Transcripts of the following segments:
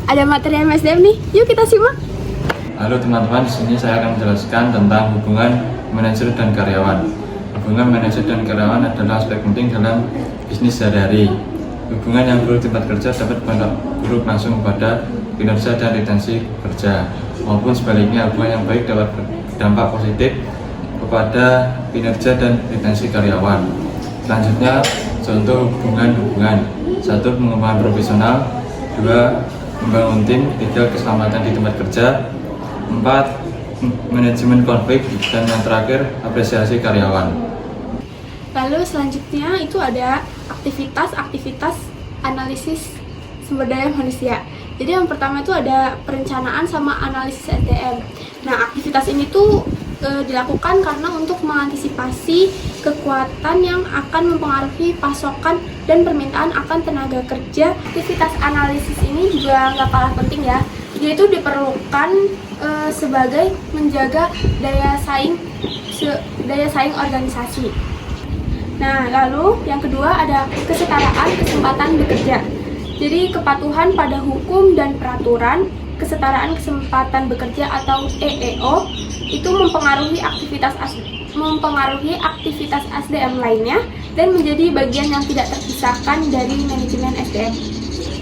ada materi MSDM nih. Yuk kita simak. Halo teman-teman, di sini saya akan menjelaskan tentang hubungan manajer dan karyawan. Hubungan manajer dan karyawan adalah aspek penting dalam bisnis sehari-hari. Hubungan yang buruk di tempat kerja dapat berdampak langsung pada kinerja dan retensi kerja, maupun sebaliknya hubungan yang baik dapat berdampak positif kepada kinerja dan retensi karyawan. Selanjutnya, contoh hubungan-hubungan. 1. Pengembangan profesional. 2. Membangun tim. 3. Keselamatan di tempat kerja. 4. Manajemen konflik. Dan yang terakhir, apresiasi karyawan. Lalu selanjutnya itu ada aktivitas analisis sumber daya manusia. Jadi yang pertama itu ada perencanaan sama analisis SDM. Nah, aktivitas ini tuh dilakukan karena untuk mengantisipasi kekuatan yang akan mempengaruhi pasokan dan permintaan akan tenaga kerja. Aktivitas analisis ini juga nggak kalah penting ya. Dia itu diperlukan sebagai menjaga daya saing organisasi. Nah, lalu yang kedua ada kesetaraan kesempatan bekerja. Jadi kepatuhan pada hukum dan peraturan, kesetaraan kesempatan bekerja atau EEO itu mempengaruhi aktivitas SDM lainnya dan menjadi bagian yang tidak terpisahkan dari manajemen SDM.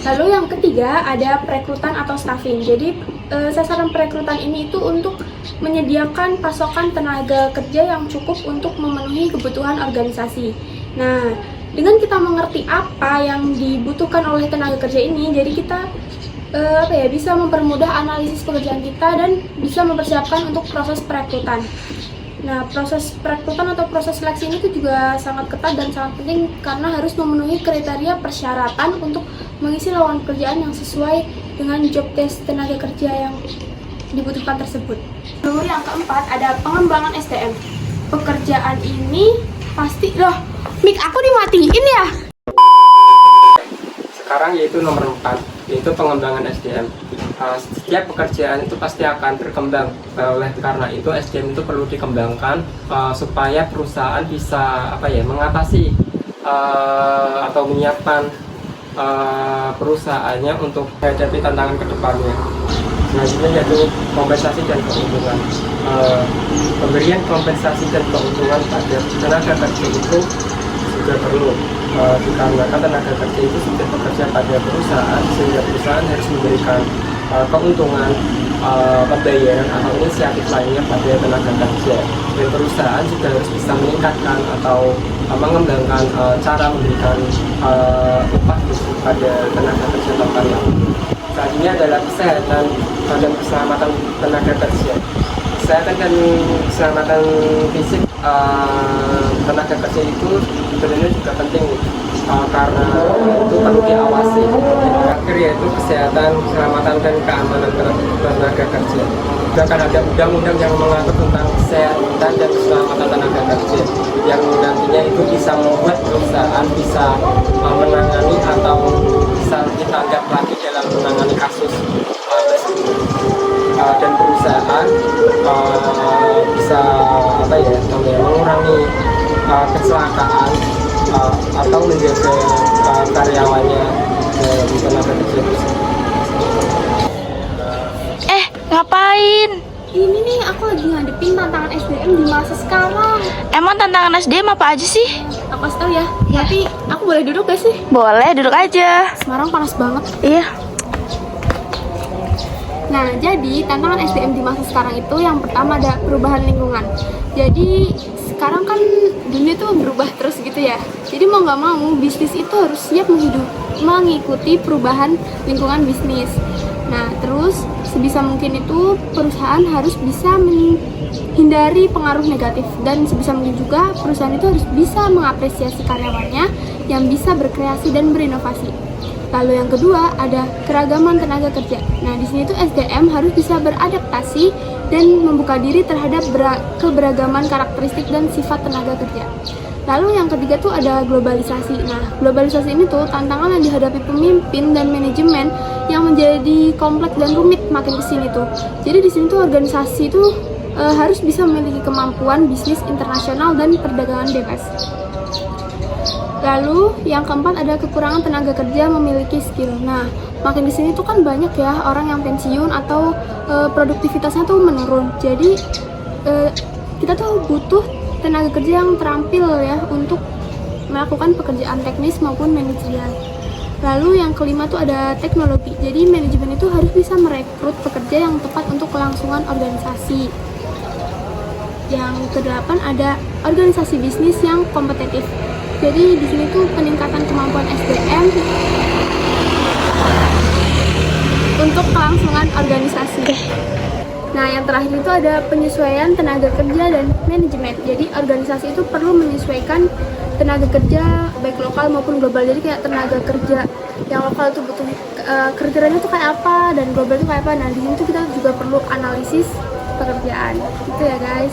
Lalu yang ketiga ada perekrutan atau staffing. Jadi sasaran perekrutan ini itu untuk menyediakan pasokan tenaga kerja yang cukup untuk memenuhi kebutuhan organisasi. Nah, dengan kita mengerti apa yang dibutuhkan oleh tenaga kerja ini, jadi kita bisa mempermudah analisis pekerjaan kita dan bisa mempersiapkan untuk proses perekrutan. Nah, proses perekrutan atau proses seleksi ini tuh juga sangat ketat dan sangat penting karena harus memenuhi kriteria persyaratan untuk mengisi lowongan pekerjaan yang sesuai dengan job desk tenaga kerja yang dibutuhkan tersebut. Lalu yang keempat ada pengembangan SDM. Pekerjaan ini pasti mic aku dimatiin ya. Sekarang yaitu nomor 4, yaitu pengembangan SDM. Setiap pekerjaan itu pasti akan berkembang. Oleh karena itu SDM itu perlu dikembangkan supaya perusahaan bisa mengatasi atau menyiapkan perusahaannya untuk menghadapi tantangan ke depannya. Selanjutnya yaitu kompensasi dan keuntungan. Pemberian kompensasi dan keuntungan pada tenaga kerja itu juga perlu dikarenakan tenaga kerja itu sudah bekerja pada perusahaan, sehingga perusahaan harus memberikan keuntungan, pembayaran atau inisiatif lainnya pada tenaga kerja. Dan perusahaan juga harus bisa meningkatkan atau mengembangkan cara memberikan upah pada tenaga kerja tempatnya. Selanjutnya adalah kesehatan dan keselamatan tenaga kerja. Kesehatan dan keselamatan fisik tenaga kerja itu sebenarnya juga penting karena itu perlu diawasi. Terakhir yaitu kesehatan, keselamatan dan keamanan tenaga kerja. Juga akan ada undang-undang yang mengatur tentang kesehatan dan keselamatan tenaga kerja yang nantinya itu bisa membuat perusahaan bisa menangani atau bisa ditanggap lagi dalam menangani kasus tersebut. Dan perusahaan bisa mengurangi kecelakaan atau menjaga karyawannya di tenaga kerja tersebut. Ngapain? Ini nih aku lagi ngadepin tantangan SDM di masa sekarang. Emang tantangan SDM apa aja sih? Aku kasih tau ya. Tapi aku boleh duduk gak sih? Boleh, duduk aja. Semarang panas banget. Iya. Nah, jadi tantangan SDM di masa sekarang itu yang pertama ada perubahan lingkungan. Jadi sekarang kan dunia tuh berubah terus gitu ya. Jadi mau nggak mau bisnis itu harus siap mengikuti perubahan lingkungan bisnis. Nah, terus sebisa mungkin itu perusahaan harus bisa menghindari pengaruh negatif dan sebisa mungkin juga perusahaan itu harus bisa mengapresiasi karyawannya yang bisa berkreasi dan berinovasi. Lalu yang kedua ada keragaman tenaga kerja. Nah, di sini tuh SDM harus bisa beradaptasi dan membuka diri terhadap keberagaman karakteristik dan sifat tenaga kerja. Lalu yang ketiga tuh ada globalisasi. Nah, globalisasi ini tuh tantangan yang dihadapi pemimpin dan manajemen yang menjadi kompleks dan rumit makin kesini tuh. Jadi di sini tuh organisasi tuh harus bisa memiliki kemampuan bisnis internasional dan perdagangan bebas. Lalu yang keempat ada kekurangan tenaga kerja memiliki skill. Nah, makin di sini tuh kan banyak ya orang yang pensiun atau produktivitasnya tuh menurun. Jadi kita tuh butuh tenaga kerja yang terampil ya untuk melakukan pekerjaan teknis maupun manajerial. Lalu yang kelima tuh ada teknologi. Jadi manajemen itu harus bisa merekrut pekerja yang tepat untuk kelangsungan organisasi. Yang kedelapan ada organisasi bisnis yang kompetitif. Jadi di sini tuh peningkatan kemampuan SDM untuk kelangsungan organisasi. Nah, yang terakhir itu ada penyesuaian tenaga kerja dan manajemen. Jadi organisasi itu perlu menyesuaikan tenaga kerja baik lokal maupun global. Jadi kayak tenaga kerja yang lokal itu butuh kriterianya itu kayak apa dan global itu kayak apa. Nah, di sini tuh kita juga perlu analisis pekerjaan. Gitu ya, guys.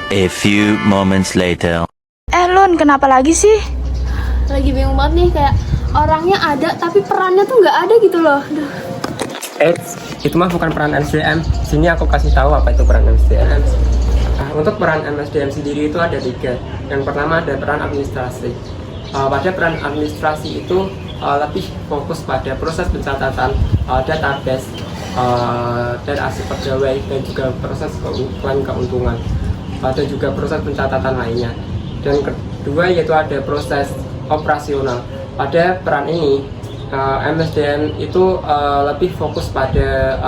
A few moments later. Lun, kenapa lagi sih? Lagi bingung banget nih, kayak orangnya ada tapi perannya tuh nggak ada gitu loh. Duh. Itu mah bukan peran MSDM. Sini aku kasih tahu apa itu peran MSDM. Untuk peran MSDM sendiri itu ada 3. Yang pertama ada peran administrasi. Pada peran administrasi itu lebih fokus pada proses pencatatan database dan arsip pegawai dan juga proses klaim keuntungan. Ada juga proses pencatatan lainnya. Dan kedua yaitu ada proses operasional. Pada peran ini MSDM itu lebih fokus pada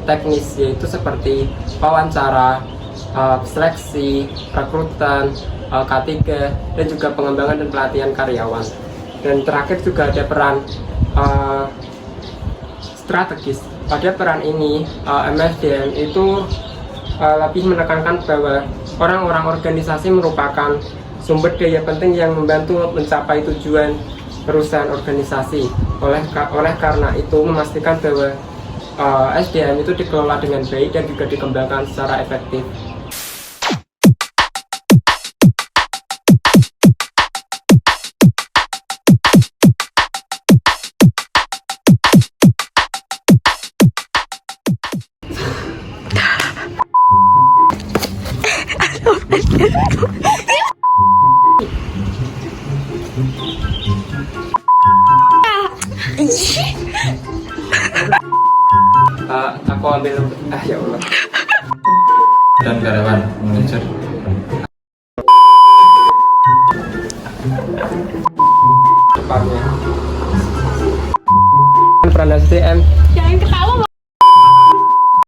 teknis, yaitu seperti wawancara, seleksi, rekrutan, K3, dan juga pengembangan dan pelatihan karyawan. Dan terakhir juga ada peran strategis. Pada peran ini MSDM itu lebih menekankan bahwa orang-orang organisasi merupakan sumber daya penting yang membantu mencapai tujuan perusahaan organisasi. Oleh karena itu memastikan bahwa SDM itu dikelola dengan baik dan juga dikembangkan secara efektif. Aku ambil ya Allah. Dan karyawan manajer. Depannya. Peran SDM. Jangan ketawa.